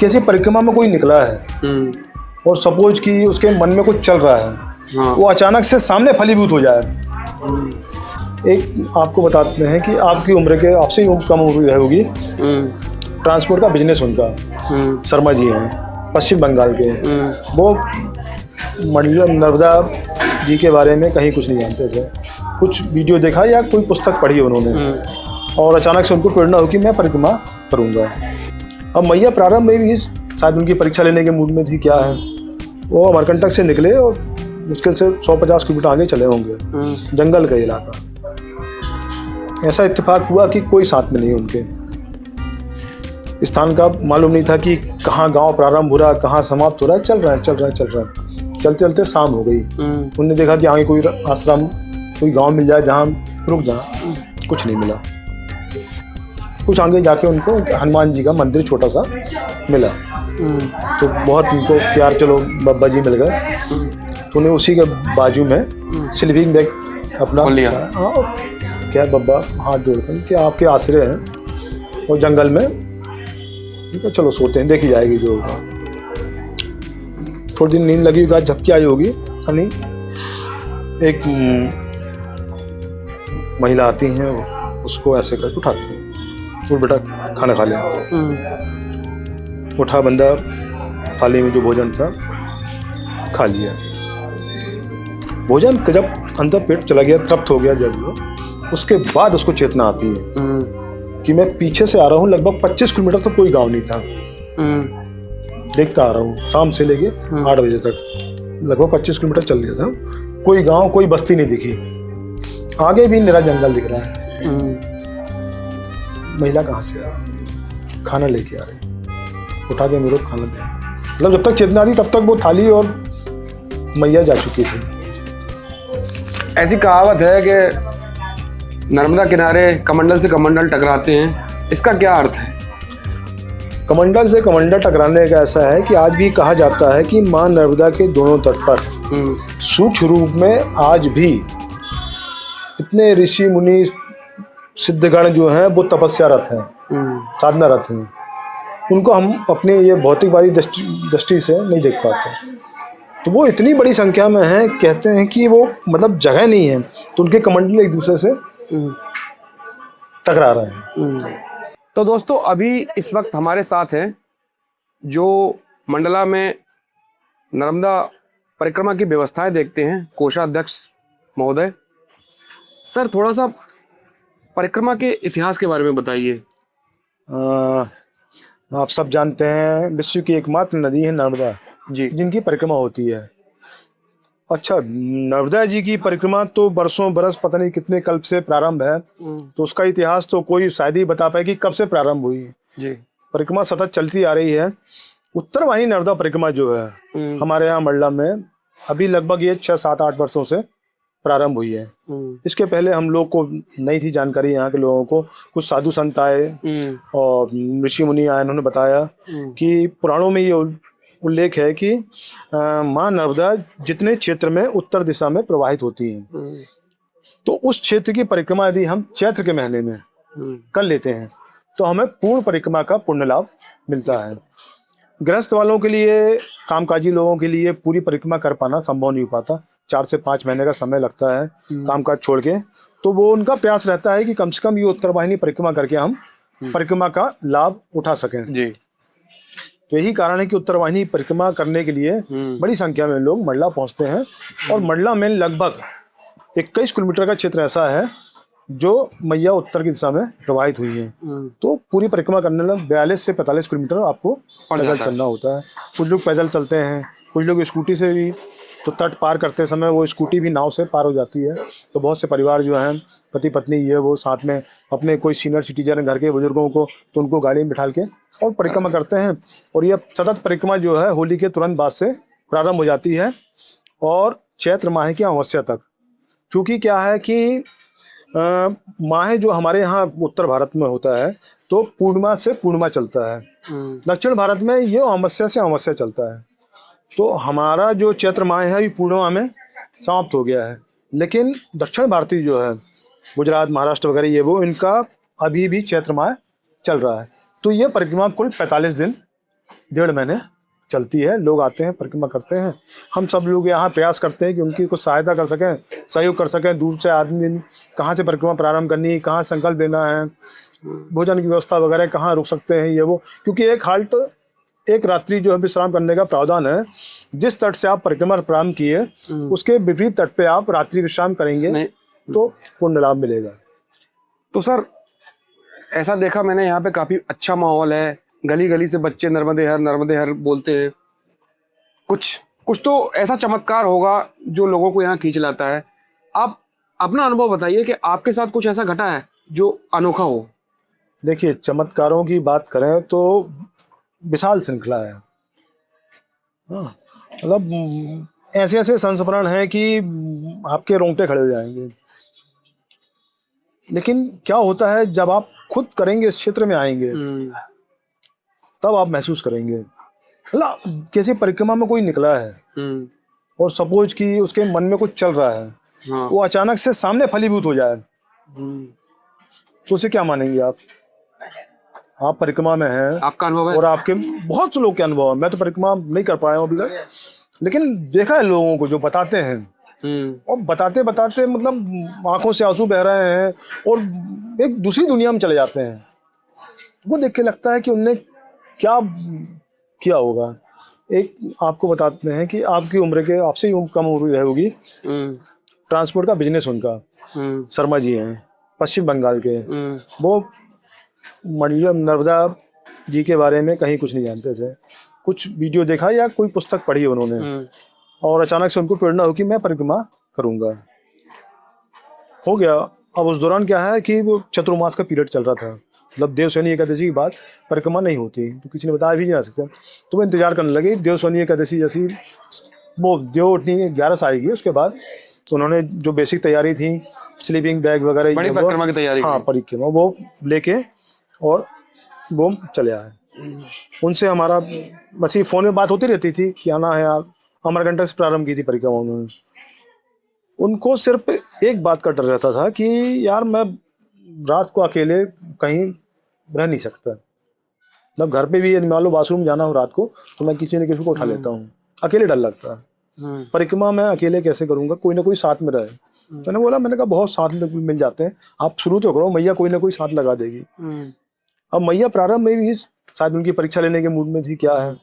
किसी परिक्रमा में कोई निकला है और सपोज कि उसके मन में कुछ चल रहा है, हाँ। वो अचानक से सामने फलीभूत हो जाए। एक आपको बताते हैं कि आपकी उम्र के, आपसे ही कम उम्र होगी, ट्रांसपोर्ट का बिजनेस उनका, शर्मा जी हैं, पश्चिम बंगाल के। वो नर्मदा जी के बारे में कहीं कुछ नहीं जानते थे, कुछ वीडियो देखा या कोई पुस्तक पढ़ी उन्होंने, और अचानक से उनको प्रेरणा हो कि मैं परिक्रमा करूँगा। अब मैया प्रारंभ में भी शायद उनकी परीक्षा लेने के मूड में थी, क्या है, वो अमरकंटक से निकले और मुश्किल से 150 किलोमीटर आगे चले होंगे, जंगल का इलाका। ऐसा इत्तेफाक हुआ कि कोई साथ में नहीं, उनके स्थान का मालूम नहीं था कि कहाँ गांव प्रारंभ हो रहा है, कहाँ समाप्त हो रहा है। चल रहा है चलते चलते शाम हो गई। उन्होंने देखा कि आगे कोई आश्रम, कोई गांव मिल जाए जहाँ रुक जाए। कुछ नहीं मिला। कुछ आगे जाके उनको हनुमान जी का मंदिर छोटा सा मिला, तो बहुत उनको प्यार, चलो बाबा जी मिल गए। तो उन्हें उसी के बाजू में स्लीपिंग बैग अपना क्या बाबा हाथ जोड़कर कि आपके आश्रय हैं और जंगल में, चलो सोते हैं, देखी जाएगी जो होगा। थोड़ी दिन नींद लगी होगी, झपकी आई होगी, नहीं एक महिला आती हैं, उसको ऐसे करके उठाती हैं, तो बेटा खाना खा लिया। उठा बंदा, थाली में जो भोजन था खा लिया। भोजन जब अंदर पेट चला गया, तृप्त हो गया जब वो, उसके बाद उसको चेतना आती है कि मैं पीछे से आ रहा हूँ, लगभग 25 किलोमीटर तो कोई गांव नहीं था, देखता आ रहा हूँ शाम से लेके 8 बजे तक, लगभग 25 किलोमीटर चल गया था, कोई गांव, कोई बस्ती नहीं दिखी, आगे भी निरा जंगल दिख रहा है। महिला कहाँ से आ, खाना लेके आ रही, उठा के मेरे को खाना दे। मतलब जब तक चेतना आती तब तक वो थाली और मैया जा चुकी थी। ऐसी कहावत है कि नर्मदा किनारे कमंडल से कमंडल टकराते हैं, इसका क्या अर्थ है? कमंडल से कमंडल टकराने का ऐसा है कि आज भी कहा जाता है कि माँ नर्मदा के दोनों तट पर सूक्ष्म रूप में आज भी इतने ऋषि मुनि सिद्धगण जो हैं वो तपस्यारत हैं, साधनारत हैं। उनको हम अपने ये भौतिकवादी दृष्टि से नहीं देख पाते, तो वो इतनी बड़ी संख्या में हैं, कहते हैं कि वो मतलब जगह नहीं है, तो उनके कमंडल एक दूसरे से टकरा रहे हैं। तो दोस्तों अभी इस वक्त हमारे साथ हैं जो मंडला में नर्मदा परिक्रमा की व्यवस्थाएं देखते हैं, कोषाध्यक्ष महोदय। सर थोड़ा सा परिक्रमा के इतिहास के बारे में बताइए। आप सब जानते हैं विश्व की एकमात्र नदी है नर्मदा जी, जिनकी परिक्रमा होती है। अच्छा, नर्मदा जी की परिक्रमा तो बरसों बरस, पता नहीं कितने कल्प से प्रारंभ है, तो उसका इतिहास तो कोई शायद ही बता पाए कि कब से प्रारंभ हुई जी। परिक्रमा सतत चलती आ रही है। उत्तरवाहिनी नर्मदा परिक्रमा जो है हमारे यहाँ मंडला में अभी लगभग ये 6, 7, 8 वर्षों से प्रारंभ हुई है। इसके पहले हम लोग को नहीं थी जानकारी, यहाँ के लोगों को कुछ साधु संत आए और ऋषि मुनि आए, उन्होंने बताया कि पुराणों में ये उल्लेख है कि माँ नर्मदा जितने क्षेत्र में उत्तर दिशा में प्रवाहित होती हैं, तो उस क्षेत्र की परिक्रमा यदि हम चैत्र के महीने में कर लेते हैं तो हमें पूर्ण परिक्रमा का पुण्य लाभ मिलता है। गृहस्थ वालों के लिए, कामकाजी लोगों के लिए पूरी परिक्रमा कर पाना संभव नहीं हो पाता, 4 से 5 महीने का समय लगता है कामकाज छोड़ के, तो वो उनका प्रयास रहता है कि कम से कम ये उत्तरवाहिनी परिक्रमा करके हम परिक्रमा का लाभ उठा सकें जी। तो यही कारण है कि उत्तरवाहिनी परिक्रमा करने के लिए बड़ी संख्या में लोग मंडला पहुंचते हैं। और मंडला में लगभग 21 किलोमीटर का क्षेत्र ऐसा है जो मैया उत्तर की दिशा में प्रवाहित हुई है, तो पूरी परिक्रमा करने में 42 से 45 किलोमीटर आपको पैदल चलना होता है। कुछ लोग पैदल चलते हैं, कुछ लोग स्कूटी से भी, तो तट पार करते समय वो स्कूटी भी नाव से पार हो जाती है। तो बहुत से परिवार जो हैं, पति पत्नी ये वो साथ में अपने कोई सीनियर सिटीजन घर के बुजुर्गों को, तो उनको गाड़ी में बिठा के और परिक्रमा करते हैं। और ये सतत परिक्रमा जो है होली के तुरंत बाद से प्रारंभ हो जाती है और चैत्र माह की अमावस्या तक। चूँकि क्या है कि माह जो हमारे यहाँ उत्तर भारत में होता है तो पूर्णिमा से पूर्णिमा चलता है, दक्षिण भारत में ये अमावस्या से अमावस्या चलता है। तो हमारा जो चैत्र माह है ये पूर्णिमा में समाप्त हो गया है, लेकिन दक्षिण भारतीय जो है गुजरात, महाराष्ट्र वगैरह ये वो, इनका अभी भी चैत्र माह चल रहा है। तो ये परिक्रमा कुल 45 दिन 1.5 महीने चलती है। लोग आते हैं, परिक्रमा करते हैं। हम सब लोग यहाँ प्रयास करते हैं कि उनकी कुछ सहायता कर सकें, सहयोग कर सकें। दूर से आदमी कहाँ से परिक्रमा प्रारंभ करनी है, कहाँ संकल्प लेना है, भोजन की व्यवस्था वगैरह, कहाँ रुक सकते हैं, ये वो। क्योंकि एक हाल्ट, एक रात्रि जो है विश्राम करने का प्रावधान है। जिस तट से आप परिक्रमा प्रारंभ किए उसके विपरीत तट पे आप रात्रि विश्राम करेंगे तो पुण्य लाभ मिलेगा। तो सर ऐसा देखा मैंने, यहाँ पे काफी अच्छा माहौल है, गली गली से बच्चे नर्मदे हर बोलते हैं। कुछ कुछ तो ऐसा चमत्कार होगा जो लोगों को यहाँ खींच लाता है। आप अपना अनुभव बताइए कि आपके साथ कुछ ऐसा घटा है जो अनोखा हो। देखिए, चमत्कारों की बात करें तो विशाल श्रृंखला है। हाँ, मतलब ऐसे ऐसे संस्मरण हैं कि आपके रोंगटे खड़े हो जाएंगे। लेकिन क्या होता है, जब आप खुद करेंगे, इस क्षेत्र में आएंगे, तब आप महसूस करेंगे। मतलब किसी परिक्रमा में कोई निकला है और सपोज कि उसके मन में कुछ चल रहा है, हाँ। वो अचानक से सामने फलीभूत हो जाए, तो उसे क्या मानेंगे आप? आप परिक्रमा में हैं, आपका अनुभव है? और आपके बहुत से लोग के अनुभव है। मैं तो परिक्रमा नहीं कर पाया हूँ अभी तक, लेकिन देखा है लोगों को जो बताते हैं। और बताते बताते मतलब आंखों से आंसू बह रहे हैं और एक दूसरी दुनिया में चले जाते हैं। वो देख के लगता है कि उनने क्या किया होगा। एक आपको बताते हैं कि आपकी उम्र के, आपसे ही कम उम्र होगी, ट्रांसपोर्ट का बिजनेस उनका, शर्मा जी हैं, पश्चिम बंगाल के। वो मतलब नर्मदा जी के बारे में कहीं कुछ नहीं जानते थे। कुछ वीडियो देखा या कोई पुस्तक पढ़ी उन्होंने, और अचानक से उनको प्रेरणा हो कि मैं परिक्रमा करूंगा। हो गया। अब उस दौरान क्या है कि वो चतुर्मास का पीरियड चल रहा था, मतलब देवशयनी एकादशी के बाद परिक्रमा नहीं होती, तो किसी ने बताया भी नहीं जा सकता। तो वो इंतजार करने लगे देवशयनी एकादशी जैसी, वो देव उठनी 11 से आएगी। उसके बाद तो उन्होंने जो बेसिक तैयारी थी, स्लीपिंग बैग वगैरह, बड़ी परिक्रमा की तैयारी, हाँ परिक्रमा, वो लेके और वो चले आए। उनसे हमारा बस ये फोन में बात होती रहती थी कि आना है यार। अमरकंटक से प्रारंभ की थी परिक्रमा उन्होंने। उनको सिर्फ एक बात का डर रहता था कि यार मैं रात को अकेले कहीं रह नहीं सकता। मतलब घर पे भी यदि मान लो वॉशरूम जाना हो रात को, तो मैं किसी न किसी को उठा लेता हूँ, अकेले डर लगता है। परिक्रमा मैं अकेले कैसे करूंगा, कोई ना कोई साथ में रहे। तो मैंने बोला, मैंने कहा बहुत साथ मिल जाते हैं, आप शुरू तो करो, मैया कोई ना कोई साथ लगा देगी। अब मैया प्रारंभ में भी शायद उनकी परीक्षा लेने के मूड में थी, क्या है,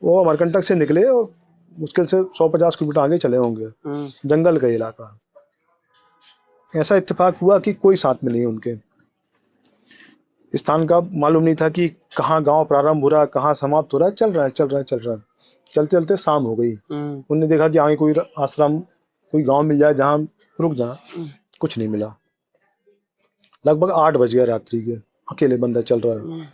वो अमरकंटक से निकले और मुश्किल से 150 किलोमीटर आगे चले होंगे, जंगल का इलाका। ऐसा इत्तेफाक हुआ कि कोई साथ में नहीं, उनके स्थान का मालूम नहीं था कि कहाँ गांव प्रारंभ हो रहा है, कहाँ समाप्त हो रहा है। चल रहा है चल रहा है चल रहा है, चलते चलते शाम हो गई। उन्होंने देखा कि आगे कोई आश्रम, कोई गांव मिल जाए जहाँ रुक जा। कुछ नहीं मिला। लगभग 8 बज गया रात्रि के। अकेले बंदा चल रहा है,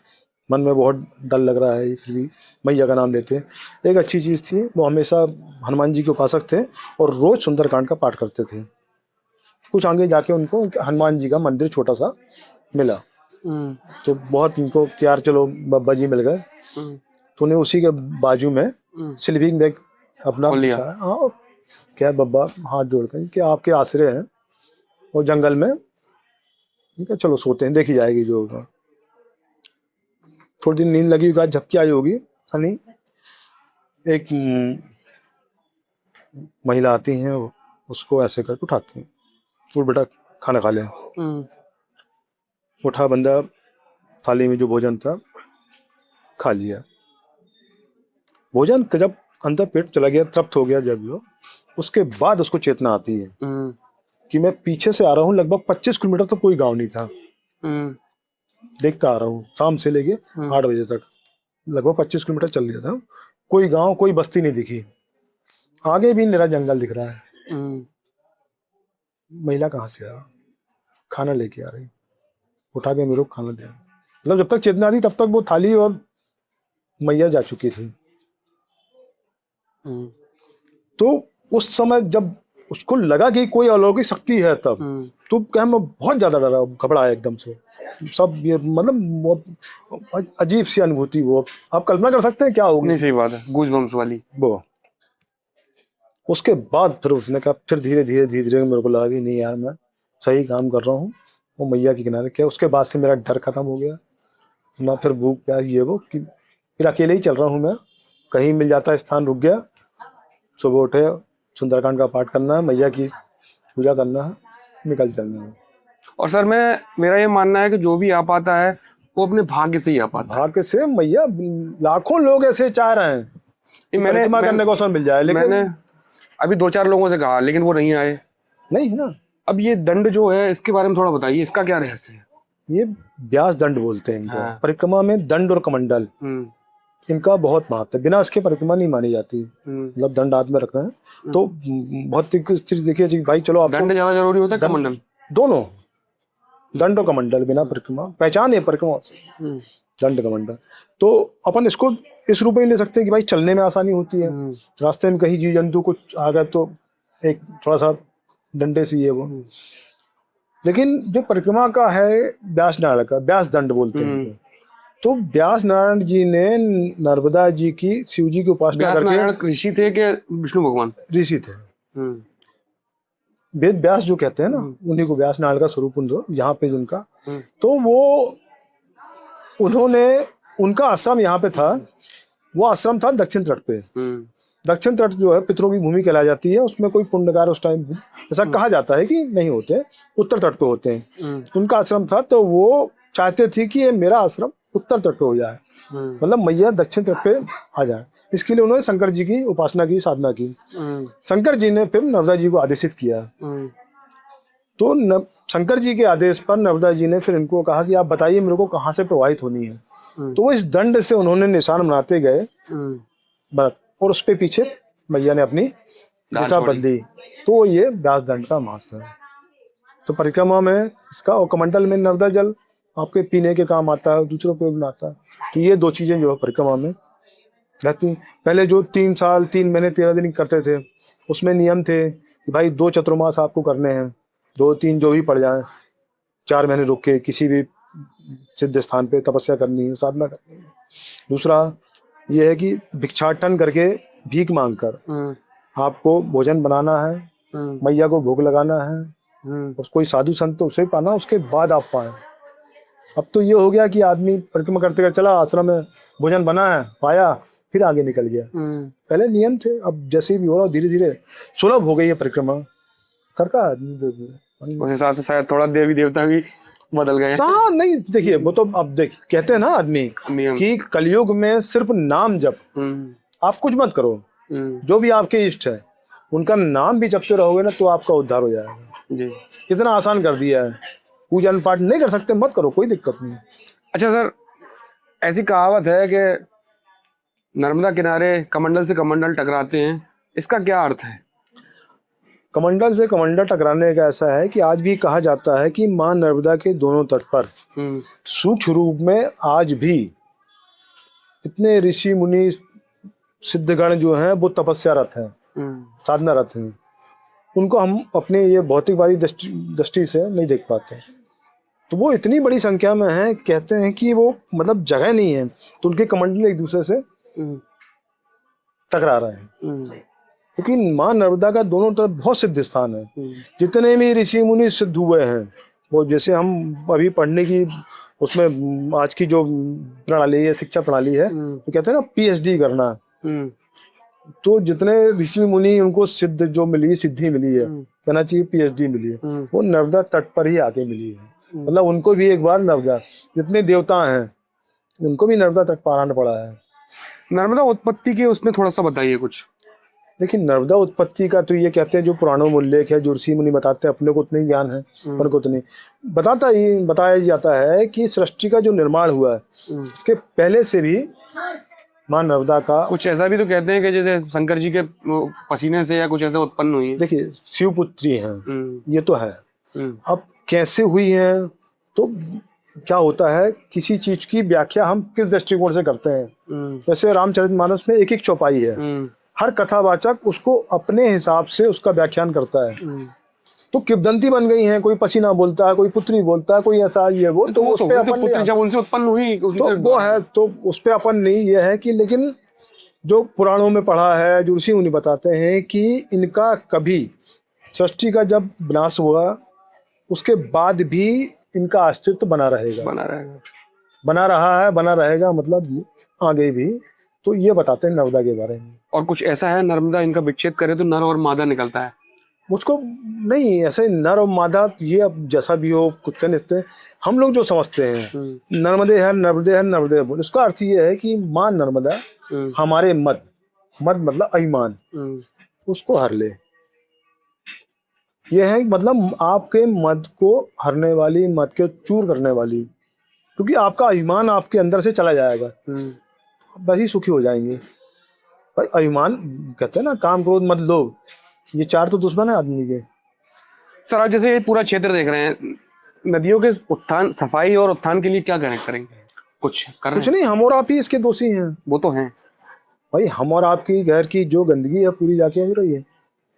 मन में बहुत डर लग रहा है, फिर भी मैया का नाम लेते हैं। एक अच्छी चीज़ थी, वो हमेशा हनुमान जी के उपासक थे और रोज सुंदरकांड का पाठ करते थे। कुछ आगे जाके उनको हनुमान जी का मंदिर छोटा सा मिला, तो बहुत उनको कि यार चलो बाबा जी मिल गए। तो उन्हें उसी के बाजू में स्लीपिंग बैग अपना बिछाया। हाँ, क्या बाबा हाथ जोड़कर कि आपके आश्रय हैं और जंगल में, ठीक है चलो सोते हैं, देखी जाएगी जो होगा। थोड़ी देर नींद लगी होगी, झपकी आई होगी, यानी एक महिला आती हैं, उसको ऐसे करके उठाती हैं, उठ बेटा खाना खा ले। उठा बंदा, थाली में जो भोजन था खा लिया। भोजन जब अंदर पेट चला गया, तृप्त हो गया जब वो, उसके बाद उसको चेतना आती है कि मैं पीछे से आ रहा हूँ। लगभग 25 किलोमीटर तक कोई गांव नहीं था, देखता आ रहा हूँ शाम से लेके 8 बजे तक, लगभग 25 किलोमीटर चल गया था। कोई गांव, कोई बस्ती नहीं दिखी। आगे भी निरा जंगल दिख रहा है। महिला कहाँ से आ, खाना लेके आ रही, उठा के मेरे को खाना दे। मतलब जब तक चेतना थी तब तक वो थाली और मैया जा चुकी थी। तो उस समय जब उसको लगा कि कोई अलौकिक शक्ति है, तब तो क्या, मैं बहुत ज्यादा डरा, घबराया एकदम से। सब ये मतलब वो अजीब सी अनुभूति, वो आप कल्पना कर सकते हैं क्या होगी। नहीं, सही बात है, गूज़बम्प्स वाली वो। उसके बाद फिर उसने कहा, फिर धीरे धीरे धीरे धीरे मेरे को लगा कि नहीं यार मैं सही काम कर रहा हूँ, वो मैया के किनारे। क्या उसके बाद से मेरा डर खत्म हो गया ना, फिर भूख प्यास ये वो कि फिर अकेले ही चल रहा हूँ मैं, कहीं मिल जाता है स्थान रुक गया, सुबह उठे सुंदरकांड का पाठ करना है, मैया की पूजा करना है, निकल चलना है। और सर मेरा ये मानना है कि जो भी आ पाता है वो अपने भाग्य से ही आ पाता है। भाग्य से मैया, लाखों लोग ऐसे चाह रहे हैं कि परिक्रमा करने को अवसर मिल जाए, लेकिन मैंने अभी 2-4 लोगों से कहा लेकिन वो नहीं आए। नहीं है ना। अब ये दंड जो है इसके बारे में थोड़ा बताइए, इसका क्या रहस्य है? ये व्यास दंड बोलते हैं इनको। हाँ। परिक्रमा में दंड और कमंडल इनका बहुत महत्व है, बिना इसके परिक्रमा नहीं मानी जाती। मतलब दंड हाथ में रखना है तो बहुत चीज देखिए जी भाई, चलो आपको दंड ज्यादा जरूरी होता है कमंडल? दोनों, दंड और कमंडल, बिना परिक्रमा पहचान है परिक्रमा से, दंड कमंडल। तो अपन इसको इस रूप में ले सकते हैं कि भाई चलने में आसानी होती है, रास्ते में कहीं जीव जंतु कुछ आ गया तो एक थोड़ा सा डंडे से ये वो। लेकिन जो परिक्रमा का है व्यास नारायण का, व्यास दंड बोलते हैं इनको। तो व्यास नारायण जी ने नर्मदा जी की, शिव जी की उपासना करके, ऋषि थे कि विष्णु भगवान? ऋषि थे। वेद व्यास जो कहते हैं ना, उन्हीं को व्यास नारायण का स्वरूप यहाँ पे जिनका, तो वो उन्होंने, उनका आश्रम यहाँ पे था। वो आश्रम था दक्षिण तट पे। दक्षिण तट जो है पितरों की भूमि कहलाई जाती है, उसमें कोई पुण्यकार उस टाइम ऐसा कहा जाता है कि नहीं होते, उत्तर तट पे होते हैं। उनका आश्रम था, तो वो चाहते थे कि ये मेरा आश्रम उत्तर तट पे हो जाए, मतलब मैया दक्षिण तट पे आ जाए। इसके लिए उन्होंने शंकर जी की उपासना की, साधना की। शंकर जी ने फिर नर्मदा जी को आदेशित किया। तो शंकर जी के आदेश पर नर्मदा जी ने फिर इनको कहा कि आप बताइए मेरे को कहाँ से प्रवाहित होनी है। तो वो इस दंड से उन्होंने निशान बनाते गए और उस पे पीछे मैया ने अपनी दिशा बदली। तो ये व्यास दंड का महत्व है। तो परिक्रमा में इसका, और कमंडल में नर्मदा जल आपके पीने के काम आता है, दूसरों उपयोग में आता है। तो ये दो चीजें जो है परिक्रमा में रहती। पहले जो 3 साल 3 महीने 13 दिन करते थे, उसमें नियम थे कि भाई 2 चतुर्मास आपको करने हैं, 2-3 जो भी पड़ जाए, 4 महीने रुक के किसी भी सिद्ध स्थान पे तपस्या करनी है, साधना करनी है। दूसरा ये है कि भिक्षाटन करके, भीख मांगकर आपको भोजन बनाना है, मैया को भोग लगाना है, उस कोई साधु संत तो उसे पाना, उसके बाद आप पाए। अब तो ये हो गया कि आदमी परिक्रमा करते करते चला, आश्रम में भोजन बना है, पाया, फिर आगे निकल गया। पहले नियम थे, अब जैसे भी हो रहा धीरे धीरे सुलभ हो गई है परिक्रमा, करता है आदमी। उस हिसाब से शायद थोड़ा देवी देवता भी बदल गए। हाँ नहीं, देखिए वो तो अब देख कहते हैं ना आदमी कि कलयुग में सिर्फ नाम जप, आप कुछ मत करो, जो भी आपके इष्ट है उनका नाम भी जपते रहोगे ना तो आपका उद्धार हो जाएगा जी। इतना आसान कर दिया है। पूजन पाठ नहीं कर सकते, मत करो, कोई दिक्कत नहीं। अच्छा सर, ऐसी कहावत है कि नर्मदा किनारे कमंडल से कमंडल टकराते हैं, इसका क्या अर्थ है? कमंडल से कमंडल टकराने का ऐसा है कि आज भी कहा जाता है कि माँ नर्मदा के दोनों तट पर सूक्ष्म रूप में आज भी इतने ऋषि मुनि सिद्धगण जो हैं वो तपस्यारत हैं, साधनारत हैं। उनको हम अपने ये भौतिकवादी दृष्टि से नहीं देख पाते। तो वो इतनी बड़ी संख्या में हैं, कहते हैं कि वो मतलब जगह नहीं है तो उनके कमंडल एक दूसरे से टकरा रहे हैं। क्योंकि माँ नर्मदा का दोनों तरफ बहुत सिद्ध स्थान है। जितने भी ऋषि मुनि सिद्ध हुए हैं, वो जैसे हम अभी पढ़ने की उसमें आज की जो प्रणाली है, शिक्षा प्रणाली है, तो कहते हैं ना PhD करना। तो जितने ऋषि मुनि उनको सिद्ध जो मिली, सिद्धि मिली है, कहना चाहिए PhD मिली है, वो नर्मदा तट पर ही आके मिली है। मतलब उनको भी एक बार नर्मदा, जितने देवता हैं उनको भी नर्मदा तट पार आना पड़ा है। नर्मदा उत्पत्ति के उसमें थोड़ा सा बताइए कुछ। देखिए नर्मदा उत्पत्ति का तो ये कहते हैं जो पुराणों में उल्लेख है, जो ऋषि मुनि बताते हैं, अपने को उतना ही ज्ञान है, पर को उतनी बताया जाता है कि सृष्टि का जो निर्माण हुआ है इसके पहले से भी माँ नर्मदा का, कुछ ऐसा भी तो कहते हैं कि जैसे शंकर जी के पसीने से या कुछ ऐसा उत्पन्न हुई है। देखिए शिवपुत्री हैं, ये तो है। अब कैसे हुई है तो क्या होता है, किसी चीज की व्याख्या हम किस दृष्टिकोण से करते हैं। जैसे रामचरितमानस में एक चौपाई है, हर कथावाचक उसको अपने हिसाब से उसका व्याख्यान करता है। तो किंवदंती बन गई है, कोई पसीना बोलता है, कोई पुत्री बोलता है, कोई ऐसा ये वो, तो उस पे अपन पुत्री जब उनसे उत्पन्न हुई तो वो है, तो उस पे अपन नहीं ये है कि, लेकिन जो पुराणों में पढ़ा है, जो ऋषि मुनि बताते हैं कि इनका कभी सृष्टि का जब विनाश हुआ उसके बाद भी इनका अस्तित्व बना रहेगा। बना रहा है, बना रहेगा, मतलब आगे भी। तो ये बताते हैं नर्मदा के बारे में। और कुछ ऐसा है, नर्मदा इनका विच्छेद करे तो नर और मादा निकलता है? मुझको नहीं, ऐसे नर और मादा ये अब जैसा भी हो कुछ कह नहीं सकते। हम लोग जो समझते हैं नर्मदे है, नर्मदे है, नर्मदे बोल, उसका अर्थ ये है कि माँ नर्मदा हमारे मद, मद मतलब अभिमान, उसको हर ले। ये है मतलब आपके मद को हरने वाली, मद के चूर करने वाली, क्योंकि आपका अभिमान आपके अंदर से चला जाएगा, बस ही सुखी हो जाएंगे। भाई अभिमान कहते हैं ना, काम क्रोध मद लोभ, ये चार तो दुश्मन है आदमी के। सर आप जैसे ये पूरा क्षेत्र देख रहे हैं, नदियों के उत्थान, सफाई और उत्थान के लिए क्या कनेक्ट करेंगे? कुछ कर रहे कुछ हैं? नहीं, हम और आप ही इसके दोषी हैं। वो तो हैं। भाई हम और आपकी घर की जो गंदगी है पूरी जाके मिल रही है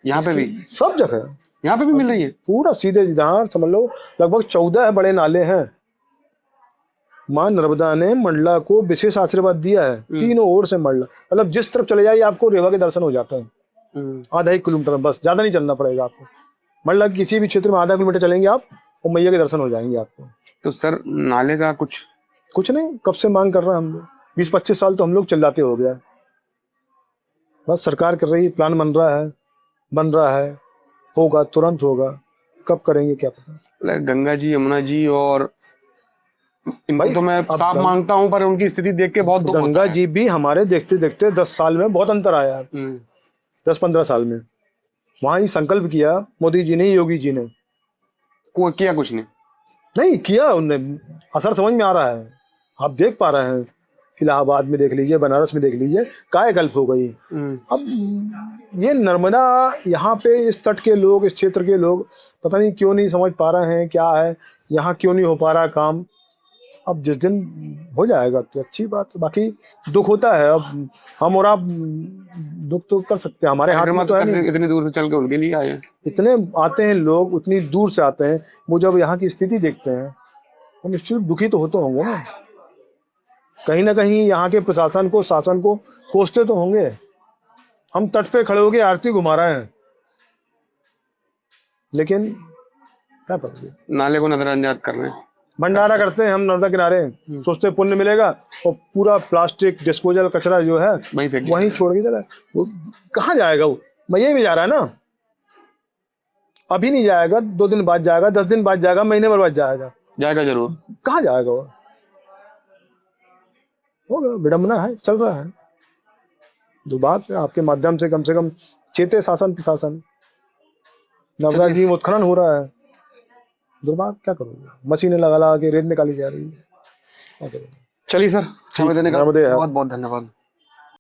यहाँ पे भी, सब जगह। यहाँ पे भी मिल रही है। पूरा सीधे जहाँ समझ लो लगभग 14 बड़े नाले हैं। माँ नर्मदा ने मंडला को विशेष आशीर्वाद दिया है, तीनों ओर से मंडला, मतलब जिस तरफ चले जाइए आपको रेवा के दर्शन हो जाता है। आधा 1 किलोमीटर, बस ज्यादा नहीं चलना पड़ेगा आपको। मंडला किसी भी क्षेत्र में आधा किलोमीटर चलेंगे आप और मैया के दर्शन हो जाएंगे आपको। तो सर नाले का कुछ नहीं, कब से मांग कर रहे हैं हम लोग, 20-25 साल तो हम लोग चिल्लाते हो गया। बस सरकार कर रही, प्लान बन रहा है, होगा, तुरंत होगा, कब करेंगे क्या पता। गंगा जी, यमुना जी और इनको तो मैं साफ मांगता हूँ, पर उनकी स्थिति देख के बहुत दुख होता है। गंगा जी भी हमारे देखते देखते 10 साल में बहुत अंतर आया, 10-15 साल में। वहां ही संकल्प किया मोदी जी ने, योगी जी ने, कोई किया कुछ नहीं किया उनने। असर समझ में आ रहा है, आप देख पा रहे हैं। इलाहाबाद में देख लीजिए, बनारस में देख लीजिए, कायाकल्प हो गई। अब ये नर्मदा, यहाँ पे इस तट के लोग, इस क्षेत्र के लोग पता नहीं क्यों नहीं समझ पा रहे हैं, क्या है यहाँ क्यों नहीं हो पा रहा काम। अब जिस दिन हो जाएगा तो अच्छी बात, बाकी दुख होता है। अब हम और आप दुख तो कर सकते हैं, हमारे हाथ में तो है नहीं। इतनी दूर से चल के उनके लिए आए हैं, इतने आते हैं लोग, उतनी दूर से आते हैं, वो जब यहाँ की स्थिति देखते हैं तो निश्चित दुखी तो होते होंगे ना। कहीं ना कहीं यहाँ के प्रशासन को, शासन को कोसते तो होंगे। हम तट पे खड़े होकर आरती घुमा रहे हैं, लेकिन क्या पता, नाले को नजरअंदाज कर रहे हैं। भंडारा करते हैं हम नर्मदा किनारे, सोचते पुण्य मिलेगा, और पूरा प्लास्टिक डिस्पोजल कचरा जो है वहीं छोड़ के चला। वो कहाँ जाएगा? वो मैया में जा रहा है ना, अभी नहीं जाएगा, 2 दिन बाद जाएगा, 10 दिन बाद जाएगा, महीने भर बाद जाएगा जरूर। कहाँ जाएगा वो? होगा, विडम्बना है, चल रहा है। जो बात है आपके माध्यम से कम चेते शासन प्रशासन, नर्मदा जी में उत्खनन हो रहा है, दुर्भाग्य, क्या करोगे? मशीनें लगा के रेत निकाली जा रही है। चलिए सर, समय देने का बहुत बहुत धन्यवाद।